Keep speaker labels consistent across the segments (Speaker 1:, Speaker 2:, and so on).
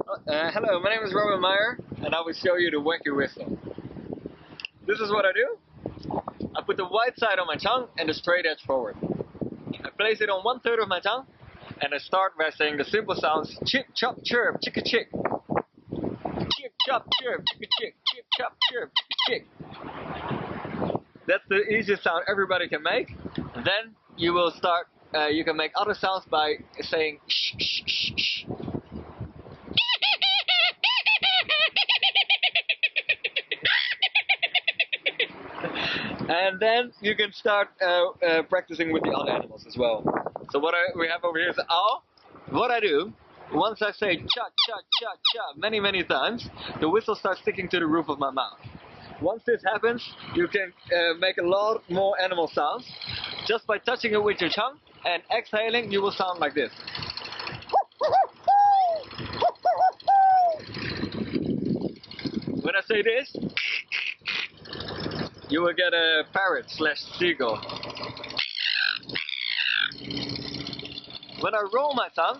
Speaker 1: Hello, my name is Robin Meyer, and I will show you the wacky whistle. This is what I do. I put the white side on my tongue and the straight edge forward. I place it on 1/3 of my tongue, and I start by saying the simple sounds chip, chop, chirp, chicka, chick. Chip, chop, chirp, chicka, chick. Chip, chop, chirp, chicka, chick. That's the easiest sound everybody can make. Then you will start, you can make other sounds by saying shh, shh, shh, shh. And then you can start practicing with the other animals as well. So what we have over here is the owl. What I do, once I say cha cha cha cha many times, the whistle starts sticking to the roof of my mouth. Once this happens, you can make a lot more animal sounds. Just by touching it with your tongue and exhaling, you will sound like this. When I say this, you will get a parrot / seagull. When I roll my tongue,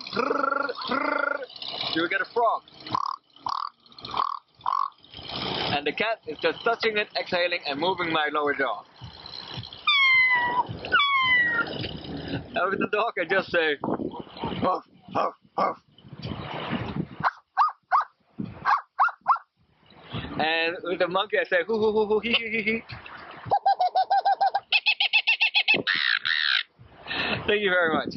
Speaker 1: you will get a frog. And the cat is just touching it, exhaling, and moving my lower jaw. And with the dog, I just say, huff, huff, huff. And with the monkey, I say, hoo, hoo, hoo, hoo, hee, hee, hee, hee. Thank you very much.